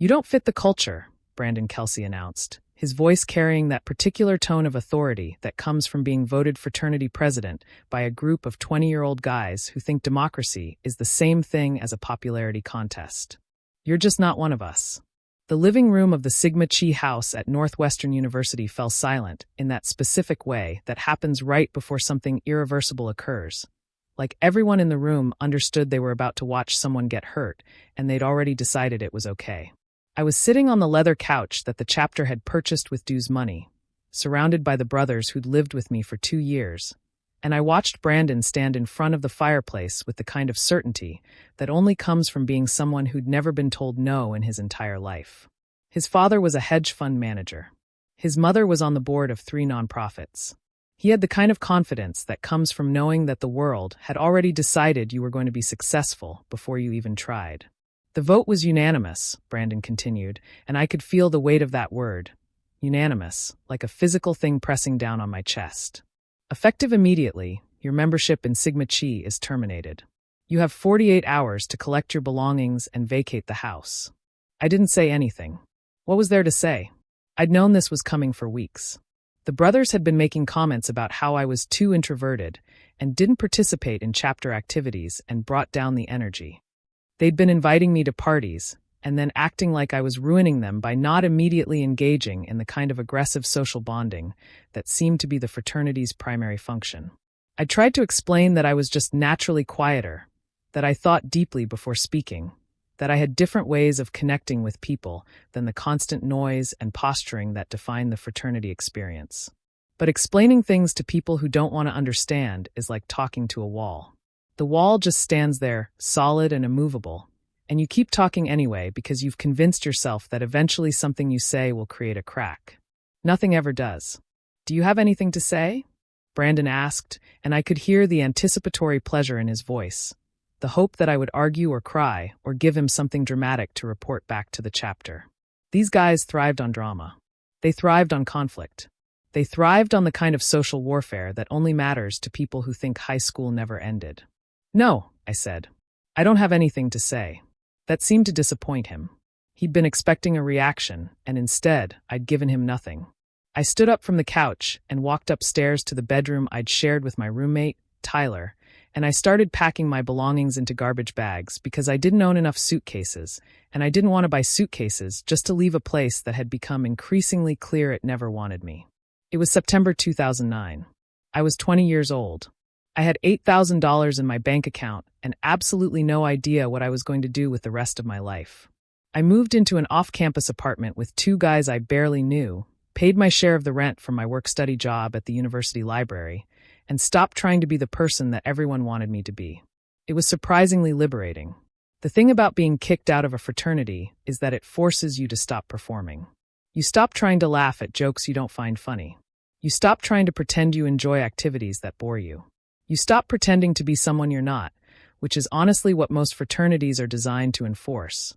"You don't fit the culture," Kelsey announced, his voice carrying that particular tone of authority that comes from being voted fraternity president by a group of 20-year-old guys who think democracy is the same thing as a popularity contest. "You're just not one of us." The living room of the Sigma Chi house at Northwestern University fell silent in that specific way that happens right before something irreversible occurs. Like everyone in the room understood they were about to watch someone get hurt, and they'd already decided it was okay. I was sitting on the leather couch that the chapter had purchased with dues money, surrounded by the brothers who'd lived with me for 2 years, and I watched Brandon stand in front of the fireplace with the kind of certainty that only comes from being someone who'd never been told no in his entire life. His father was a hedge fund manager. His mother was on the board of 3 nonprofits. He had the kind of confidence that comes from knowing that the world had already decided you were going to be successful before you even tried. "The vote was unanimous," Brandon continued, and I could feel the weight of that word. Unanimous, like a physical thing pressing down on my chest. "Effective immediately, your membership in Sigma Chi is terminated. You have 48 hours to collect your belongings and vacate the house." I didn't say anything. What was there to say? I'd known this was coming for weeks. The brothers had been making comments about how I was too introverted and didn't participate in chapter activities and brought down the energy. They'd been inviting me to parties and then acting like I was ruining them by not immediately engaging in the kind of aggressive social bonding that seemed to be the fraternity's primary function. I tried to explain that I was just naturally quieter, that I thought deeply before speaking, that I had different ways of connecting with people than the constant noise and posturing that define the fraternity experience. But explaining things to people who don't want to understand is like talking to a wall. The wall just stands there, solid and immovable, and you keep talking anyway because you've convinced yourself that eventually something you say will create a crack. Nothing ever does. "Do you have anything to say?" Brandon asked, and I could hear the anticipatory pleasure in his voice, the hope that I would argue or cry or give him something dramatic to report back to the chapter. These guys thrived on drama. They thrived on conflict. They thrived on the kind of social warfare that only matters to people who think high school never ended. "No," I said. "I don't have anything to say." That seemed to disappoint him. He'd been expecting a reaction, and instead, I'd given him nothing. I stood up from the couch and walked upstairs to the bedroom I'd shared with my roommate, Tyler, and I started packing my belongings into garbage bags because I didn't own enough suitcases, and I didn't want to buy suitcases just to leave a place that had become increasingly clear it never wanted me. It was September 2009. I was 20 years old. I had $8,000 in my bank account and absolutely no idea what I was going to do with the rest of my life. I moved into an off-campus apartment with 2 guys I barely knew, paid my share of the rent from my work-study job at the university library, and stopped trying to be the person that everyone wanted me to be. It was surprisingly liberating. The thing about being kicked out of a fraternity is that it forces you to stop performing. You stop trying to laugh at jokes you don't find funny. You stop trying to pretend you enjoy activities that bore you. You stop pretending to be someone you're not, which is honestly what most fraternities are designed to enforce.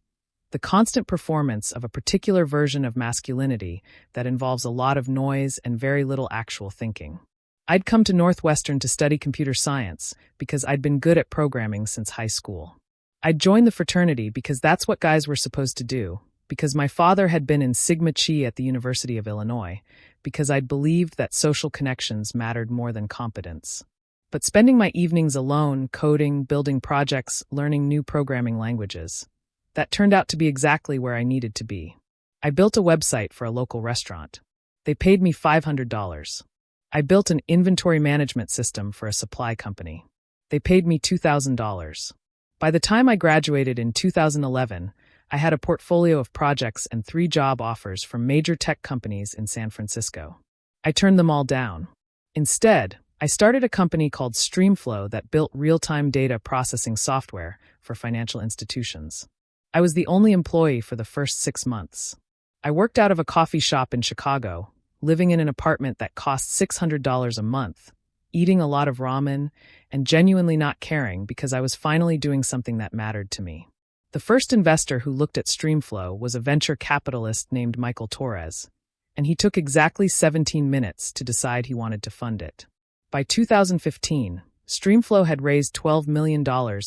The constant performance of a particular version of masculinity that involves a lot of noise and very little actual thinking. I'd come to Northwestern to study computer science because I'd been good at programming since high school. I'd joined the fraternity because that's what guys were supposed to do, because my father had been in Sigma Chi at the University of Illinois, because I'd believed that social connections mattered more than competence. But spending my evenings alone, coding, building projects, learning new programming languages, that turned out to be exactly where I needed to be. I built a website for a local restaurant. They paid me $500. I built an inventory management system for a supply company. They paid me $2,000. By the time I graduated in 2011, I had a portfolio of projects and 3 job offers from major tech companies in San Francisco. I turned them all down. Instead, I started a company called Streamflow that built real-time data processing software for financial institutions. I was the only employee for the first 6 months. I worked out of a coffee shop in Chicago, living in an apartment that cost $600 a month, eating a lot of ramen, and genuinely not caring because I was finally doing something that mattered to me. The first investor who looked at Streamflow was a venture capitalist named Michael Torres, and he took exactly 17 minutes to decide he wanted to fund it. By 2015, Streamflow had raised $12 million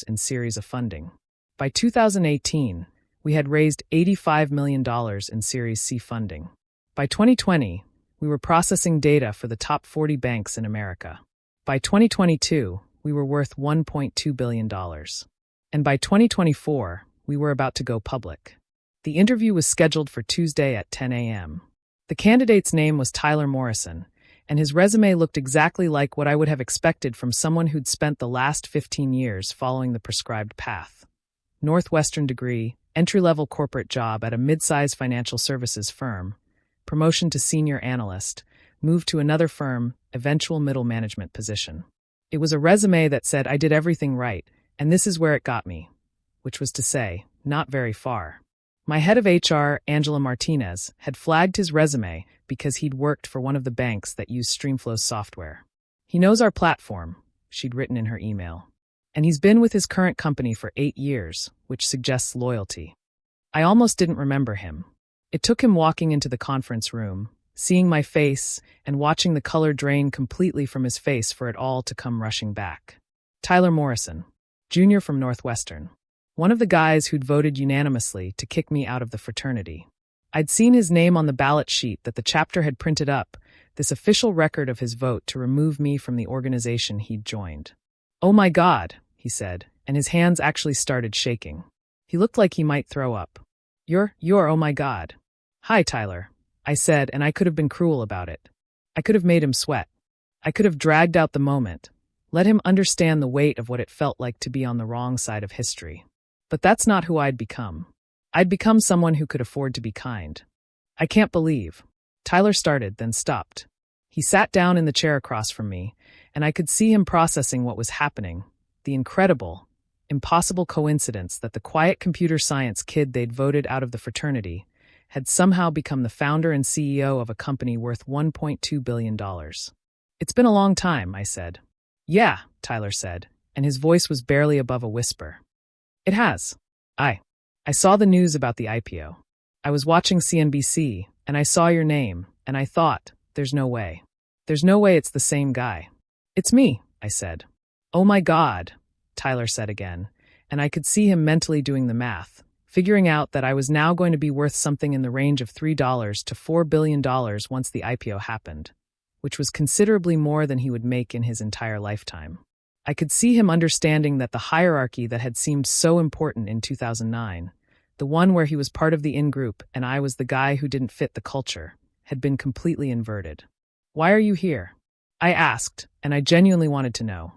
in series of funding. By 2018, We had raised $85 million in Series C funding. By 2020, we were processing data for the top 40 banks in America. By 2022, we were worth $1.2 billion. And by 2024, we were about to go public. The interview was scheduled for Tuesday at 10 a.m. The candidate's name was Tyler Morrison, and his resume looked exactly like what I would have expected from someone who'd spent the last 15 years following the prescribed path. Northwestern degree, entry-level corporate job at a mid-size financial services firm, promotion to senior analyst, move to another firm, eventual middle management position. It was a resume that said I did everything right, and this is where it got me, which was to say, not very far. My head of HR, Angela Martinez, had flagged his resume because he'd worked for one of the banks that used StreamFlow's software. He knows our platform, she'd written in her email. And he's been with his current company for 8 years, which suggests loyalty. I almost didn't remember him. It took him walking into the conference room, seeing my face, and watching the color drain completely from his face for it all to come rushing back. Tyler Morrison, junior from Northwestern. One of the guys who'd voted unanimously to kick me out of the fraternity. I'd seen his name on the ballot sheet that the chapter had printed up, this official record of his vote to remove me from the organization he'd joined. "Oh my God," he said, and his hands actually started shaking. He looked like he might throw up. You're oh my God." "Hi, Tyler," I said, and I could have been cruel about it. I could have made him sweat. I could have dragged out the moment, let him understand the weight of what it felt like to be on the wrong side of history. But that's not who I'd become. I'd become someone who could afford to be kind. "I can't believe." Tyler started, then stopped. He sat down in the chair across from me, and I could see him processing what was happening, the incredible, impossible coincidence that the quiet computer science kid they'd voted out of the fraternity had somehow become the founder and CEO of a company worth $1.2 billion. "It's been a long time," I said. "Yeah," Tyler said, and his voice was barely above a whisper. "It has. I saw the news about the IPO. I was watching CNBC, and I saw your name, and I thought, there's no way. There's no way it's the same guy." "It's me," I said. "Oh my God," Tyler said again, and I could see him mentally doing the math, figuring out that I was now going to be worth something in the range of $3 to $4 billion once the IPO happened, which was considerably more than he would make in his entire lifetime. I could see him understanding that the hierarchy that had seemed so important in 2009, the one where he was part of the in-group and I was the guy who didn't fit the culture, had been completely inverted. "Why are you here?" I asked, and I genuinely wanted to know.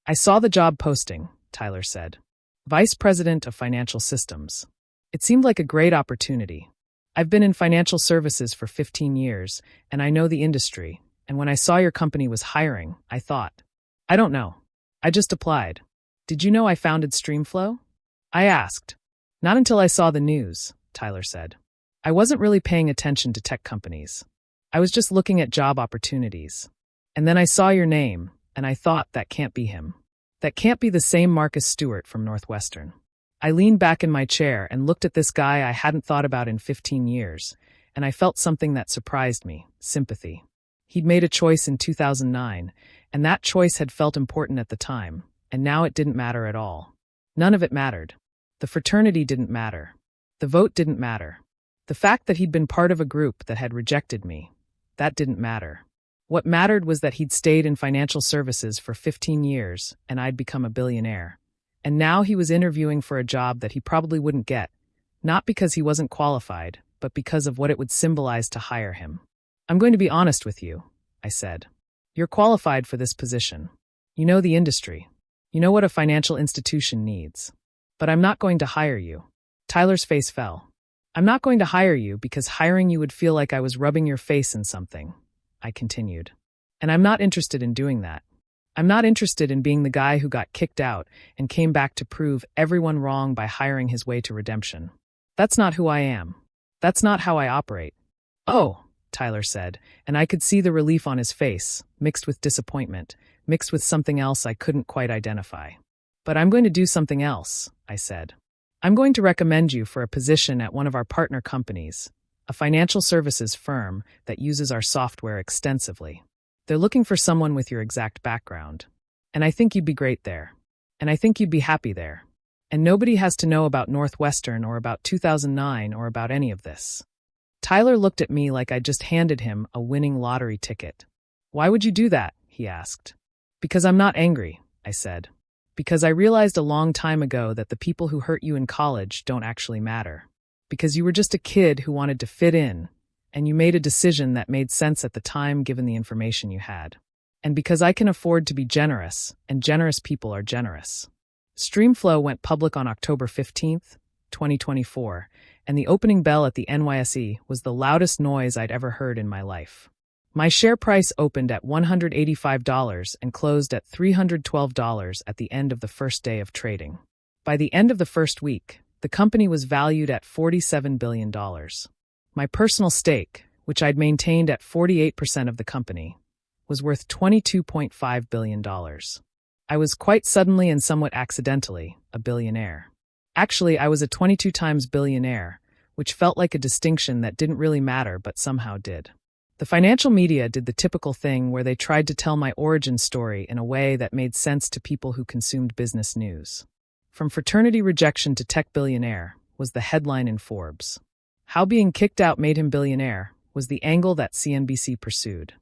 "I saw the job posting," Tyler said. "Vice President of Financial Systems. It seemed like a great opportunity. I've been in financial services for 15 years, and I know the industry, and when I saw your company was hiring, I thought, I don't know. I just applied. Did you know I founded StreamFlow?" I asked. "Not until I saw the news," Tyler said. "I wasn't really paying attention to tech companies. I was just looking at job opportunities. And then I saw your name, and I thought that can't be him. That can't be the same Marcus Stewart from Northwestern." I leaned back in my chair and looked at this guy I hadn't thought about in 15 years, and I felt something that surprised me, sympathy. He'd made a choice in 2009, and that choice had felt important at the time, and now it didn't matter at all. None of it mattered. The fraternity didn't matter. The vote didn't matter. The fact that he'd been part of a group that had rejected me, that didn't matter. What mattered was that he'd stayed in financial services for 15 years, and I'd become a billionaire. And now he was interviewing for a job that he probably wouldn't get, not because he wasn't qualified, but because of what it would symbolize to hire him. "I'm going to be honest with you," I said. "You're qualified for this position. You know the industry. You know what a financial institution needs. But I'm not going to hire you." Tyler's face fell. "I'm not going to hire you because hiring you would feel like I was rubbing your face in something," I continued. "And I'm not interested in doing that. I'm not interested in being the guy who got kicked out and came back to prove everyone wrong by hiring his way to redemption. That's not who I am. That's not how I operate." "Oh," Tyler said, and I could see the relief on his face, mixed with disappointment, mixed with something else I couldn't quite identify. "But I'm going to do something else," I said. "I'm going to recommend you for a position at one of our partner companies, a financial services firm that uses our software extensively. They're looking for someone with your exact background. And I think you'd be great there. And I think you'd be happy there. And nobody has to know about Northwestern or about 2009 or about any of this. Tyler looked at me like I'd just handed him a winning lottery ticket. Why would you do that? He asked. Because I'm not angry, I said. Because I realized a long time ago that the people who hurt you in college don't actually matter. Because you were just a kid who wanted to fit in, and you made a decision that made sense at the time given the information you had. And because I can afford to be generous, and generous people are generous. Streamflow went public on October 15th, 2024, and the opening bell at the NYSE was the loudest noise I'd ever heard in my life. My share price opened at $185 and closed at $312 at the end of the first day of trading. By the end of the first week, the company was valued at $47 billion. My personal stake, which I'd maintained at 48% of the company, was worth $22.5 billion. I was quite suddenly and somewhat accidentally a billionaire. Actually, I was a 22 times billionaire, which felt like a distinction that didn't really matter but somehow did. The financial media did the typical thing where they tried to tell my origin story in a way that made sense to people who consumed business news. From fraternity rejection to tech billionaire was the headline in Forbes. How being kicked out made him billionaire was the angle that CNBC pursued.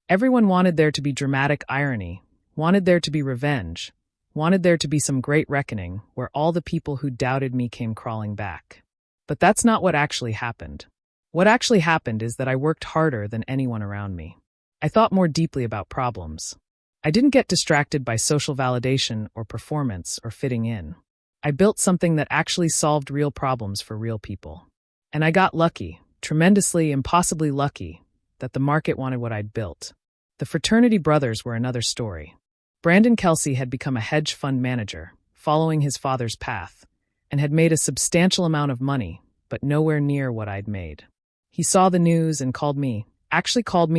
Everyone wanted there to be dramatic irony, wanted there to be revenge, wanted there to be some great reckoning where all the people who doubted me came crawling back. But that's not what actually happened. What actually happened is that I worked harder than anyone around me. I thought more deeply about problems. I didn't get distracted by social validation or performance or fitting in. I built something that actually solved real problems for real people. And I got lucky, tremendously, impossibly lucky, that the market wanted what I'd built. The fraternity brothers were another story. Brandon Kelsey had become a hedge fund manager, following his father's path, and had made a substantial amount of money, but nowhere near what I'd made. He saw the news and called me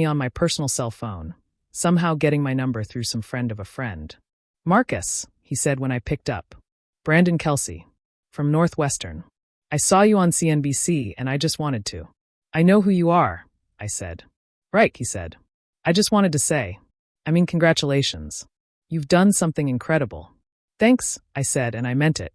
on my personal cell phone, somehow getting my number through some friend of a friend. "Marcus," he said when I picked up. "Brandon Kelsey, from Northwestern. I saw you on CNBC and I just wanted to." "I know who you are," I said. "Right," he said. "I just wanted to say, congratulations. You've done something incredible." "Thanks," I said, and I meant it.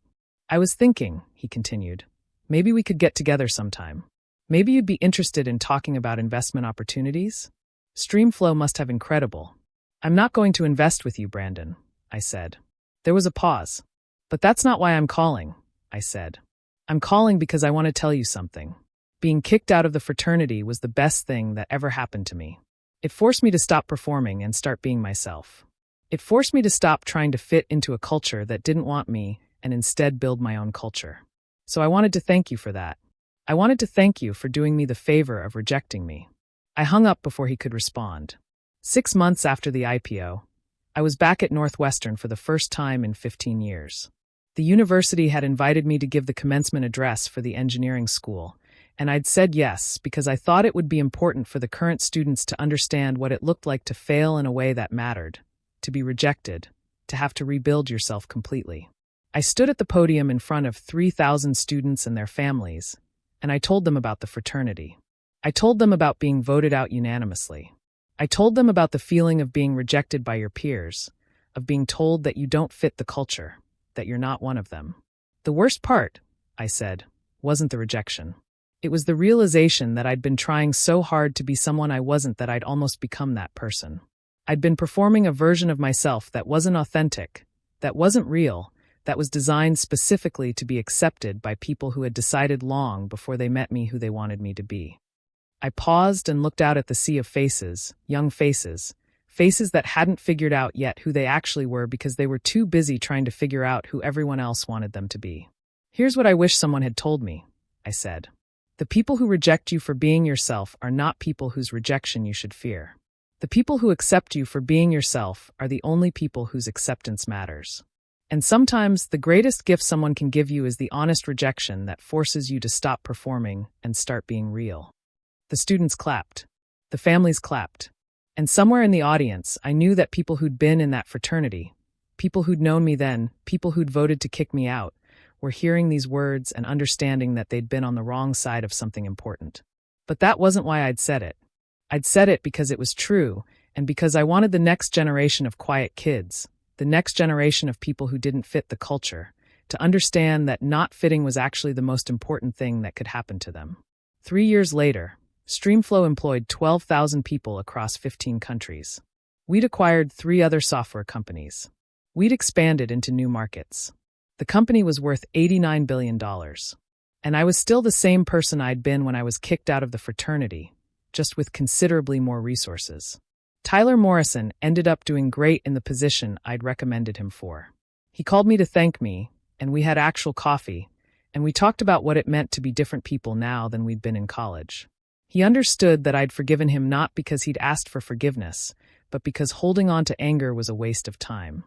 "I was thinking," he continued, "maybe we could get together sometime. Maybe you'd be interested in talking about investment opportunities? Streamflow must have incredible." "I'm not going to invest with you, Brandon," I said. There was a pause. "But that's not why I'm calling," I said. "I'm calling because I want to tell you something. Being kicked out of the fraternity was the best thing that ever happened to me. It forced me to stop performing and start being myself. It forced me to stop trying to fit into a culture that didn't want me and instead build my own culture. So I wanted to thank you for that. I wanted to thank you for doing me the favor of rejecting me." I hung up before he could respond. 6 months after the IPO, I was back at Northwestern for the first time in 15 years. The university had invited me to give the commencement address for the engineering school, and I'd said yes because I thought it would be important for the current students to understand what it looked like to fail in a way that mattered, to be rejected, to have to rebuild yourself completely. I stood at the podium in front of 3,000 students and their families, and I told them about the fraternity. I told them about being voted out unanimously. I told them about the feeling of being rejected by your peers, of being told that you don't fit the culture, that you're not one of them. The worst part, I said, wasn't the rejection. It was the realization that I'd been trying so hard to be someone I wasn't that I'd almost become that person. I'd been performing a version of myself that wasn't authentic, that wasn't real, that was designed specifically to be accepted by people who had decided long before they met me who they wanted me to be. I paused and looked out at the sea of faces, young faces, faces that hadn't figured out yet who they actually were because they were too busy trying to figure out who everyone else wanted them to be. "Here's what I wish someone had told me," I said. "The people who reject you for being yourself are not people whose rejection you should fear. The people who accept you for being yourself are the only people whose acceptance matters. And sometimes the greatest gift someone can give you is the honest rejection that forces you to stop performing and start being real." The students clapped. The families clapped. And somewhere in the audience, I knew that people who'd been in that fraternity, people who'd known me then, people who'd voted to kick me out, were hearing these words and understanding that they'd been on the wrong side of something important. But that wasn't why I'd said it. I'd said it because it was true, and because I wanted the next generation of quiet kids, the next generation of people who didn't fit the culture, to understand that not fitting was actually the most important thing that could happen to them. 3 years later, Streamflow employed 12,000 people across 15 countries. We'd acquired 3 other software companies. We'd expanded into new markets. The company was worth $89 billion. And I was still the same person I'd been when I was kicked out of the fraternity, just with considerably more resources. Tyler Morrison ended up doing great in the position I'd recommended him for. He called me to thank me, and we had actual coffee, and we talked about what it meant to be different people now than we'd been in college. He understood that I'd forgiven him not because he'd asked for forgiveness, but because holding on to anger was a waste of time.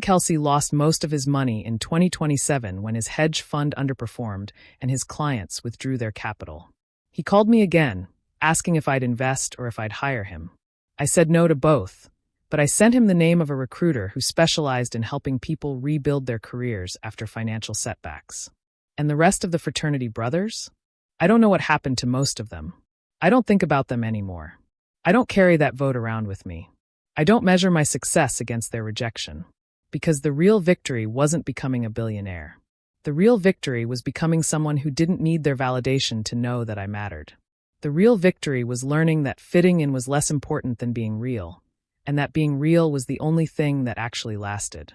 Kelsey lost most of his money in 2027 when his hedge fund underperformed and his clients withdrew their capital. He called me again, asking if I'd invest or if I'd hire him. I said no to both, but I sent him the name of a recruiter who specialized in helping people rebuild their careers after financial setbacks. And the rest of the fraternity brothers? I don't know what happened to most of them. I don't think about them anymore. I don't carry that vote around with me. I don't measure my success against their rejection. Because the real victory wasn't becoming a billionaire. The real victory was becoming someone who didn't need their validation to know that I mattered. The real victory was learning that fitting in was less important than being real, and that being real was the only thing that actually lasted.